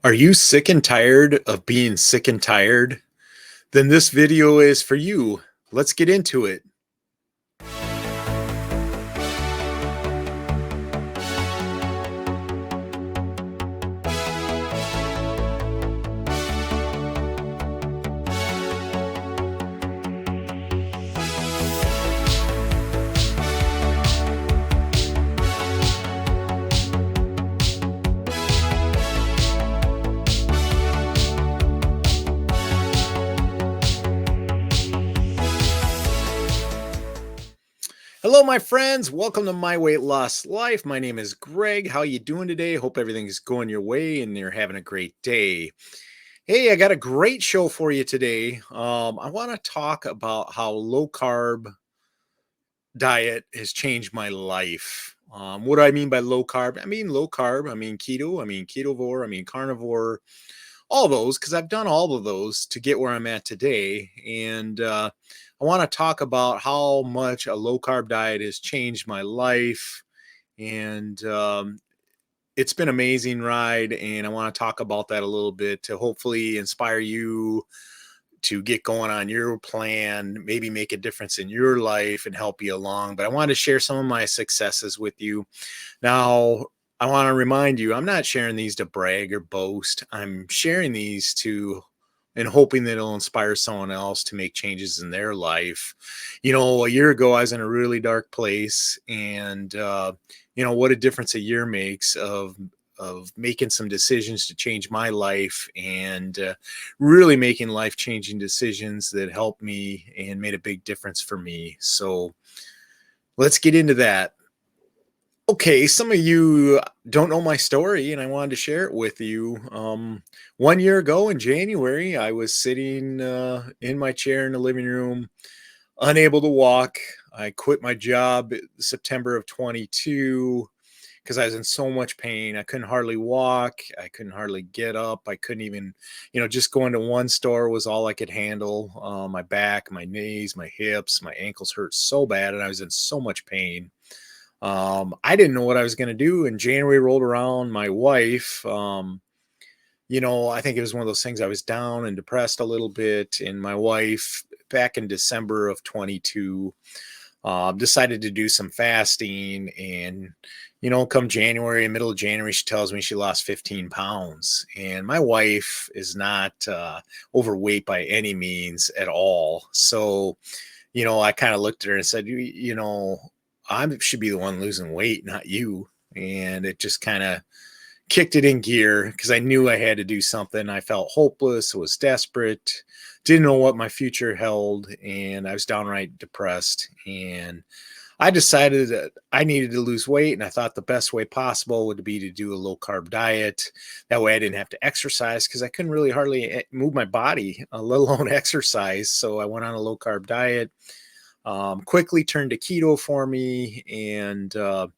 Are you sick and tired of being sick and tired? Then this video is for you. Let's get into it. Hello, my friends. Welcome to My Weight Loss Life. My name is Greg. How you doing today? Hope everything's going your way and you're having a great day. Hey, I got a great show for you today. I want to talk about how low carb diet has changed my life. What do I mean by low carb? I mean low carb. I mean keto. I mean ketovore. I mean carnivore. All those, because I've done all of those to get where I'm at today. And I want to talk about how much a low carb diet has changed my life. And it's been an amazing ride. And I want to talk about that a little bit to hopefully inspire you to get going on your plan, maybe make a difference in your life and help you along. But I want to share some of my successes with you. Now, I want to remind you, I'm not sharing these to brag or boast. I'm sharing these to and hoping that it'll inspire someone else to make changes in their life. You know, a year ago, I was in a really dark place, and what a difference a year makes of making some decisions to change my life and really making life-changing decisions that helped me and made a big difference for me. So let's get into that. Okay, some of you don't know my story, and I wanted to share it with you. 1 year ago in January, I was sitting in my chair in the living room, unable to walk. I quit my job September of 22 because I was in so much pain. I couldn't hardly walk. I couldn't hardly get up. I couldn't even, just going to one store was all I could handle. My back, my knees, my hips, my ankles hurt so bad, and I was in so much pain. I didn't know what I was going to do. And January rolled around. My wife, I think it was one of those things. I was down and depressed a little bit. And my wife, back in December of 22, decided to do some fasting. And, come January, middle of January, she tells me she lost 15 pounds. And my wife is not overweight by any means at all. So, I kind of looked at her and said, I should be the one losing weight, not you. And it just kind of kicked it in gear because I knew I had to do something. I felt hopeless, was desperate, didn't know what my future held, and I was downright depressed. And I decided that I needed to lose weight, and I thought the best way possible would be to do a low carb diet. That way I didn't have to exercise because I couldn't really hardly move my body, let alone exercise. So I went on a low carb diet. Quickly turned to keto for me. And lo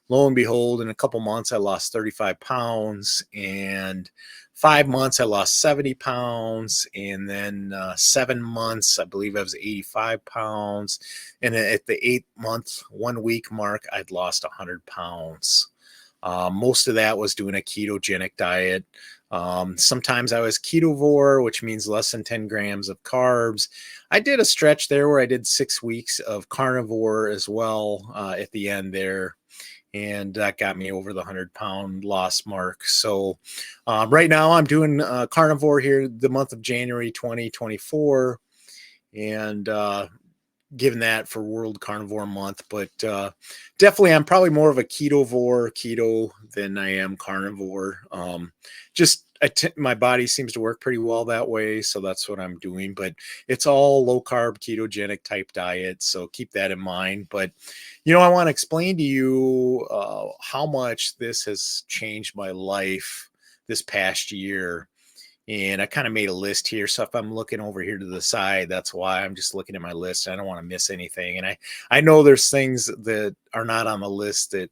and behold, in a couple months, I lost 35 pounds. And 5 months, I lost 70 pounds. And then 7 months, I believe I was 85 pounds. And at the 8-month, 1 week mark, I'd lost 100 pounds. Most of that was doing a ketogenic diet. Sometimes I was ketovore, which means less than 10 grams of carbs. I did a stretch there where I did 6 weeks of carnivore as well at the end there. And that got me over the 100-pound loss mark. So right now I'm doing carnivore here the month of January 2024. And given that for World Carnivore Month, but definitely I'm probably more of a keto than I am carnivore. My body seems to work pretty well that way, so that's what I'm doing. But it's all low carb ketogenic type diet, so keep that in mind. But I want to explain to you how much this has changed my life this past year. And I kind of made a list here. So if I'm looking over here to the side, that's why I'm just looking at my list. I don't want to miss anything. And I know there's things that are not on the list that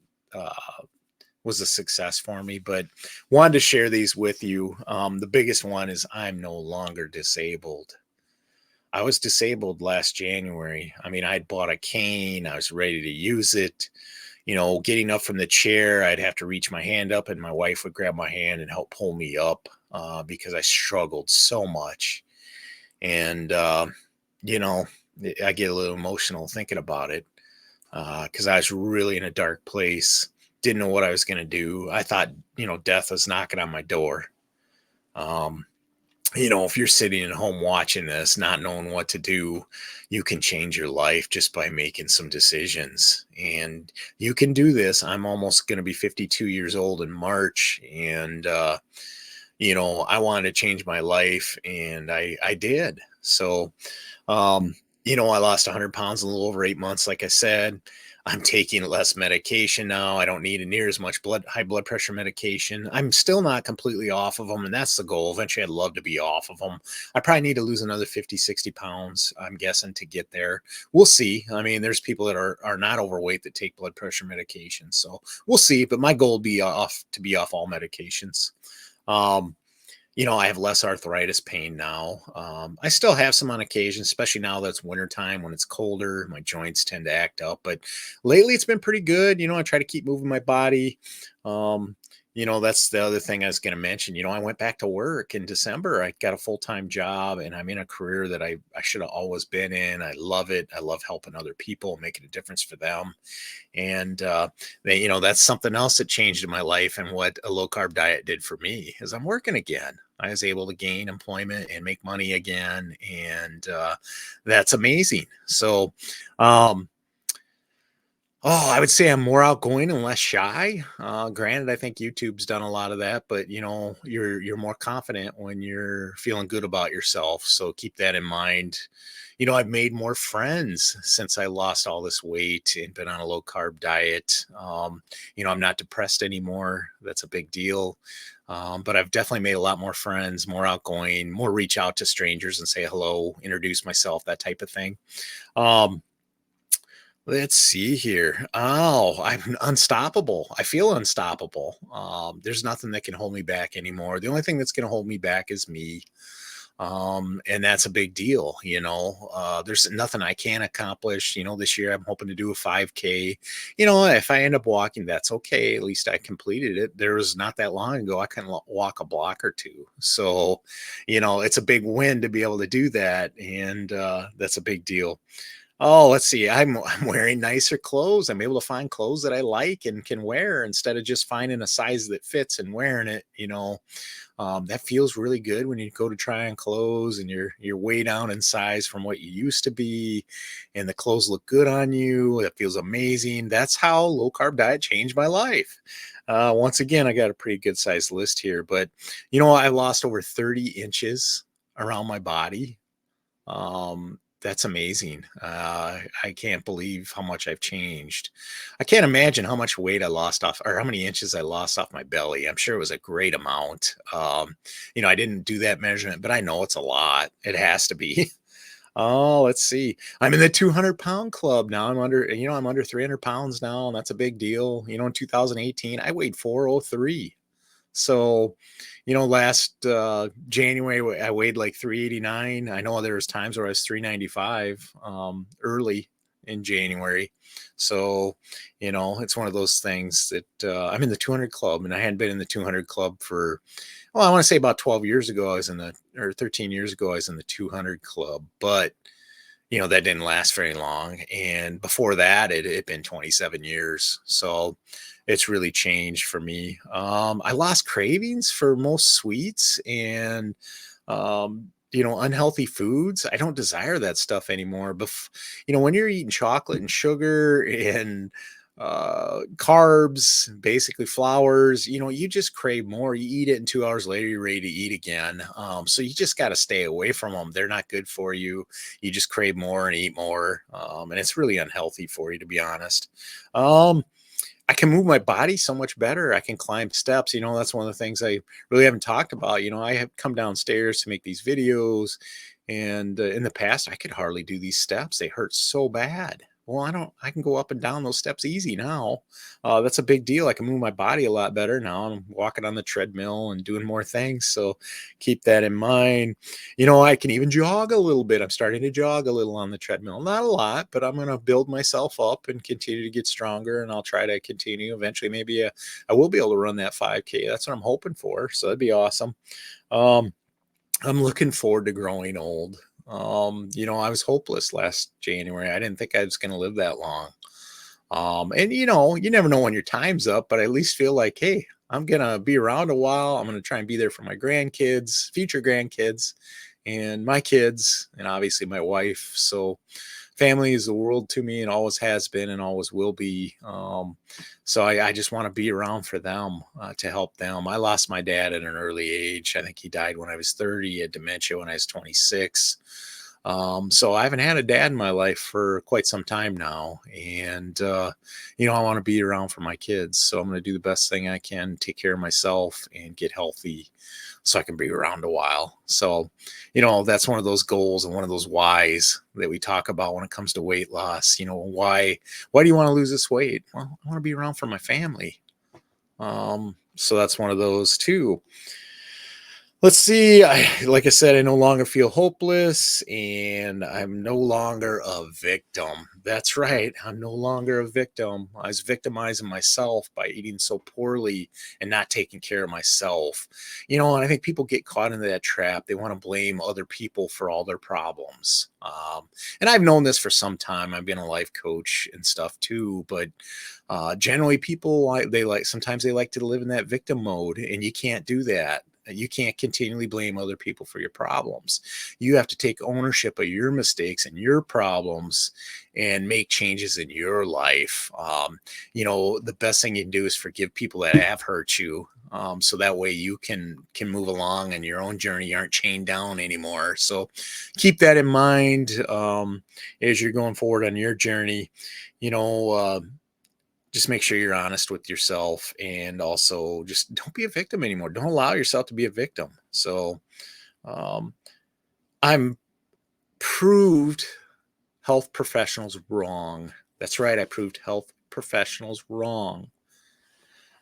was a success for me, but wanted to share these with you. The biggest one is I'm no longer disabled. I was disabled last January. I mean, I'd bought a cane. I was ready to use it. Getting up from the chair, I'd have to reach my hand up and my wife would grab my hand and help pull me up. because I struggled so much. And, you know, I get a little emotional thinking about it because I was really in a dark place, didn't know what I was going to do. I thought, death was knocking on my door. Um, if you're sitting at home watching this, not knowing what to do, you can change your life just by making some decisions. And you can do this. I'm almost going to be 52 years old in March. And, I wanted to change my life and I did. So, I lost 100 pounds in a little over 8 months. Like I said, I'm taking less medication now. I don't need near as much high blood pressure medication. I'm still not completely off of them. And that's the goal. Eventually I'd love to be off of them. I probably need to lose another 50, 60 pounds, I'm guessing, to get there. We'll see. I mean, there's people that are not overweight that take blood pressure medication. So we'll see. But my goal would be to be off all medications. Um, I have less arthritis pain now. I still have some on occasion, especially now that it's wintertime when it's colder. My joints tend to act up, but lately it's been pretty good. I try to keep moving my body. Um, that's the other thing I was going to mention. I went back to work in December. I got a full-time job and I'm in a career that I should have always been in. I love it. I love helping other people, making a difference for them. And that's something else that changed in my life, and what a low carb diet did for me is I'm working again. I was able to gain employment and make money again, and that's amazing. So, um, I would say I'm more outgoing and less shy. Granted, I think YouTube's done a lot of that, but you're more confident when you're feeling good about yourself. So keep that in mind. I've made more friends since I lost all this weight and been on a low carb diet. I'm not depressed anymore. That's a big deal. But I've definitely made a lot more friends, more outgoing, more reach out to strangers and say hello, introduce myself, that type of thing. Um, Let's see here. Oh, I'm unstoppable. I feel unstoppable. There's nothing that can hold me back anymore. The only thing that's going to hold me back is me. And that's a big deal. There's nothing I can't accomplish. This year I'm hoping to do a 5K. If I end up walking, that's okay. At least I completed it. There was not that long ago I can walk a block or two. So, it's a big win to be able to do that. And that's a big deal. Oh, let's see. I'm wearing nicer clothes. I'm able to find clothes that I like and can wear instead of just finding a size that fits and wearing it. That feels really good when you go to try on clothes and you're way down in size from what you used to be, and the clothes look good on you. That feels amazing. That's how low carb diet changed my life. Once again, I got a pretty good sized list here, but I lost over 30 inches around my body. That's amazing. I can't believe how much I've changed. I can't imagine how much weight I lost off, or how many inches I lost off my belly. I'm sure it was a great amount. I didn't do that measurement, but I know it's a lot. It has to be. Oh, let's see. I'm in the 200-pound club now. I'm under 300 pounds now, and that's a big deal. In 2018, I weighed 403. So, last January I weighed like 389. I know there was times where I was 395 early in January. So, it's one of those things that I'm in the 200 club, and I hadn't been in the 200 club for, well, I want to say about 12 years ago. Or 13 years ago, I was in the 200 club, but that didn't last very long. And before that, it had been 27 years. So it's really changed for me. I lost cravings for most sweets and, unhealthy foods. I don't desire that stuff anymore. But, when you're eating chocolate and sugar and carbs, basically flours, you just crave more. You eat it and 2 hours later you're ready to eat again. So you just got to stay away from them. They're not good for you. You just crave more and eat more, and it's really unhealthy for you, to be honest. I can move my body so much better. I can climb steps. That's one of the things I really haven't talked about. I have come downstairs to make these videos, and in the past I could hardly do these steps. They hurt so bad. Well, I can go up and down those steps easy now. That's a big deal. I can move my body a lot better now. I'm walking on the treadmill and doing more things. So keep that in mind. I can even jog a little bit. I'm starting to jog a little on the treadmill. Not a lot, but I'm going to build myself up and continue to get stronger. And I'll try to continue eventually. Maybe I will be able to run that 5K. That's what I'm hoping for. So that'd be awesome. Um, I'm looking forward to growing old. I was hopeless last January. I didn't think I was going to live that long. And you never know when your time's up, but I at least feel like, hey, I'm going to be around a while. I'm going to try and be there for my grandkids, future grandkids, and my kids, and obviously my wife. So family is the world to me and always has been and always will be. So I just want to be around for them, to help them. I lost my dad at an early age. I think he died when I was 30. He had dementia when I was 26. So I haven't had a dad in my life for quite some time now. And, I want to be around for my kids. So I'm going to do the best thing I can, take care of myself and get healthy so I can be around a while. So, that's one of those goals and one of those whys that we talk about when it comes to weight loss. Why do you want to lose this weight? Well, I want to be around for my family. So that's one of those too. Let's see. Like I said, I no longer feel hopeless and I'm no longer a victim. That's right. I'm no longer a victim. I was victimizing myself by eating so poorly and not taking care of myself. And I think people get caught into that trap. They want to blame other people for all their problems. And I've known this for some time. I've been a life coach and stuff too, but generally people, sometimes they like to live in that victim mode, and you can't do that. You can't continually blame other people for your problems. You have to take ownership of your mistakes and your problems and make changes in your life. The best thing you can do is forgive people that have hurt you. So that way you can move along in your own journey. You aren't chained down anymore. So keep that in mind, as you're going forward on your journey. Just make sure you're honest with yourself, and also just don't be a victim anymore. Don't allow yourself to be a victim. So I'm proved health professionals wrong. That's right. I proved health professionals wrong.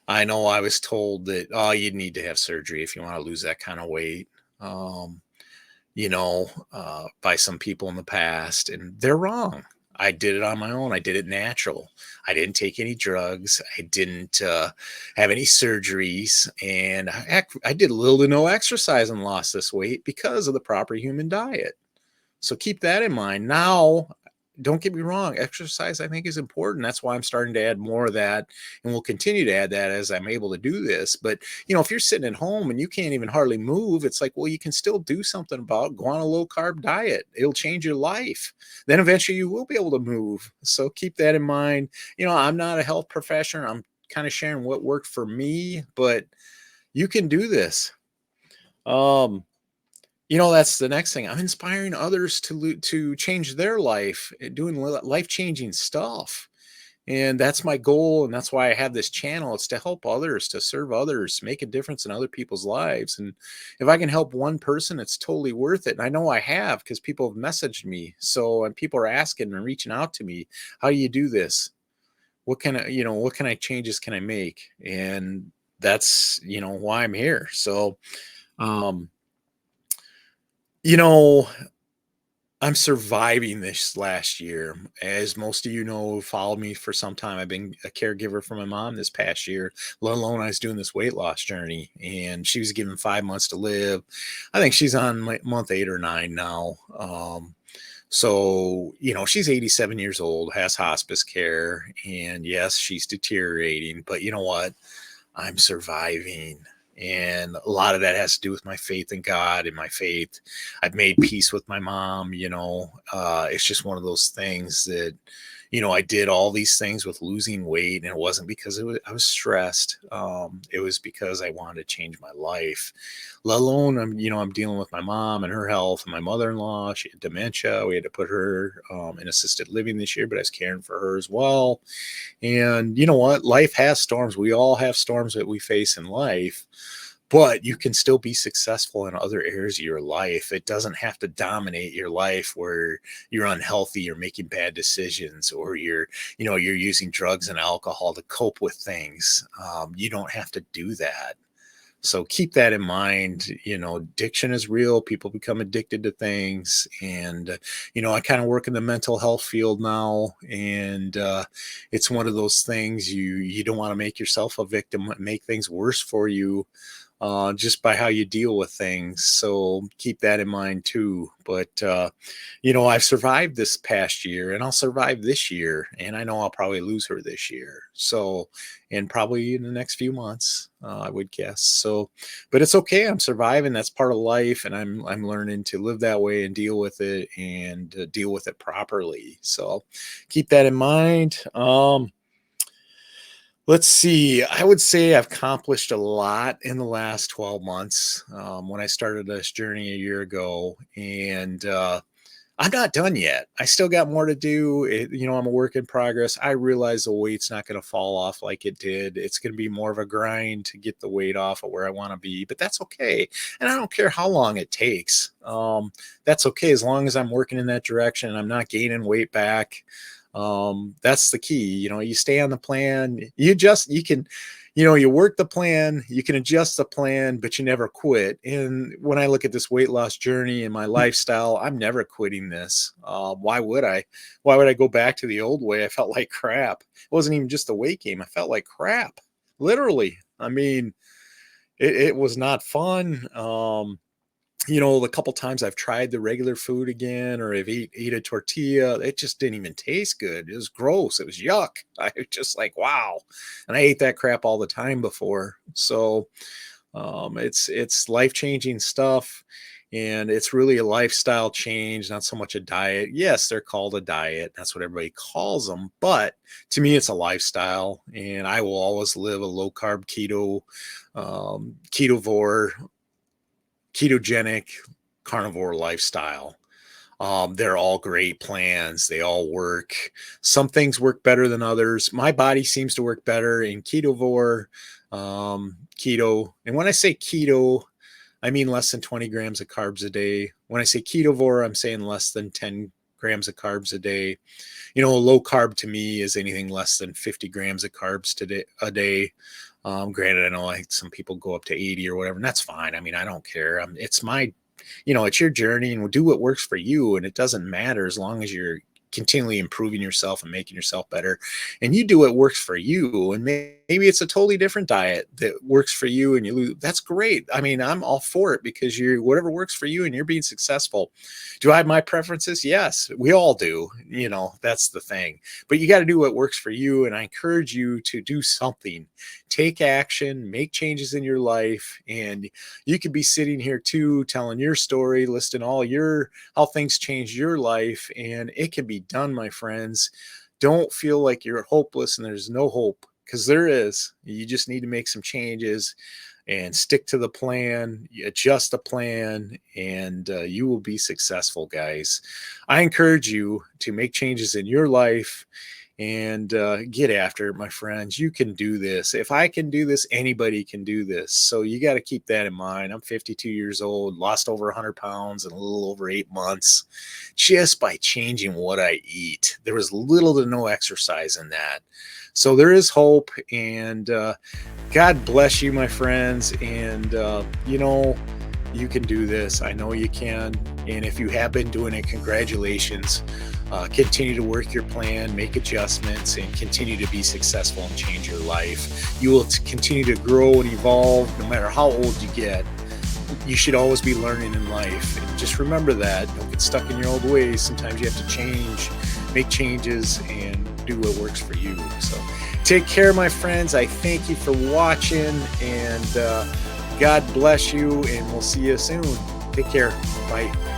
I know I was told that, you'd need to have surgery if you want to lose that kind of weight, by some people in the past, and they're wrong. I did it on my own. I did it natural. I didn't take any drugs. I didn't have any surgeries. And I did little to no exercise and lost this weight because of the proper human diet. So keep that in mind. Now, don't get me wrong. Exercise, I think, is important. That's why I'm starting to add more of that, and we'll continue to add that as I'm able to do this. But, if you're sitting at home and you can't even hardly move, it's like, well, you can still do something about it. Go on a low carb diet. It'll change your life. Then eventually you will be able to move. So keep that in mind. I'm not a health professional. I'm kind of sharing what worked for me, but you can do this. That's the next thing. I'm inspiring others to change their life, doing life-changing stuff. And that's my goal. And that's why I have this channel. It's to help others, to serve others, make a difference in other people's lives. And if I can help one person, it's totally worth it. And I know I have, because people have messaged me. And people are asking and reaching out to me, how do you do this? What kind of changes can I make? And that's, why I'm here. So, I'm surviving this last year. As most of who followed me for some time, I've been a caregiver for my mom this past year, let alone I was doing this weight loss journey, and she was given 5 months to live. I think she's on month 8 or 9 now. So, she's 87 years old, has hospice care, and yes, she's deteriorating, but you know what? I'm surviving. And a lot of that has to do with my faith in God and my faith. I've made peace with my mom. It's just one of those things that, I did all these things with losing weight, and it wasn't because I was stressed. It was because I wanted to change my life. Let alone, I'm dealing with my mom and her health, and my mother-in-law, she had dementia. We had to put her in assisted living this year, but I was caring for her as well. And you know what? Life has storms. We all have storms that we face in life. but you can still be successful in other areas of your life. It doesn't have to dominate your life where you're unhealthy, you're making bad decisions, or you're using drugs and alcohol to cope with things. You don't have to do that. So keep that in mind. Addiction is real. People become addicted to things. And, I kind of work in the mental health field now. And it's one of those things you don't want to make yourself a victim, make things worse for you just by how you deal with things. So keep that in mind too. But, I've survived this past year and I'll survive this year. And I know I'll probably lose her this year. So, and probably in the next few months, I would guess. So, but it's okay. I'm surviving. That's part of life. And I'm learning to live that way and deal with it and deal with it properly. So keep that in mind. Let's see. I would say I've accomplished a lot in the last 12 months when I started this journey a year ago. And I'm not done yet. I still got more to do. I'm a work in progress. I realize the weight's not going to fall off like it did. It's going to be more of a grind to get the weight off of where I want to be, but that's okay. And I don't care how long it takes. That's okay as long as I'm working in that direction and I'm not gaining weight back. That's the key. You stay on the plan. You work the plan, you can adjust the plan, but you never quit. And when I look at this weight loss journey and my lifestyle, I'm never quitting this. Why would I? Why would I go back to the old way? I felt like crap. It wasn't even just a weight gain. I felt like crap. Literally. I mean, it was not fun. The couple times I've tried the regular food again, or I've ate a tortilla, it just didn't even taste good. It was gross. It was yuck. I was just like, wow. And I ate that crap all the time before. So it's life-changing stuff. And it's really a lifestyle change, not so much a diet. Yes, they're called a diet. That's what everybody calls them. But to me, it's a lifestyle. And I will always live a low-carb ketovore, ketogenic carnivore lifestyle. They're all great plans. They all work. Some things work better than others. My body seems to work better in ketovore, keto. And when I say keto, I mean less than 20 grams of carbs a day. When I say ketovore, I'm saying less than 10 grams of carbs a day. Low carb to me is anything less than 50 grams of carbs a day. Granted, I know some people go up to 80 or whatever, and that's fine. I mean, I don't care. It's it's your journey, and we'll do what works for you. And it doesn't matter as long as you're continually improving yourself and making yourself better, and you do what works for you. And maybe it's a totally different diet that works for you and you lose. That's great. I mean, I'm all for it because whatever works for you and you're being successful. Do I have my preferences? Yes, we all do. That's the thing, but you got to do what works for you. And I encourage you to do something, take action, make changes in your life. And you could be sitting here too, telling your story, listing how things changed your life. And it can be done, my friends. Don't feel like you're hopeless and there's no hope, because there is. You just need to make some changes and stick to the plan, adjust the plan, and you will be successful, guys. I encourage you to make changes in your life and get after it, my friends. You can do this. If I can do this, anybody can do this. So you got to keep that in mind. I'm 52 years old, lost over 100 pounds in a little over 8 months just by changing what I eat. There was little to no exercise in that. So there is hope, and God bless you, my friends. And, you can do this. I know you can. And if you have been doing it, congratulations. Continue to work your plan, make adjustments, and continue to be successful and change your life. You will continue to grow and evolve no matter how old you get. You should always be learning in life. And just remember that. Don't get stuck in your old ways. Sometimes you have to change, make changes, and do what works for you. So take care, my friends. I thank you for watching, and God bless you, and we'll see you soon. Take care. Bye.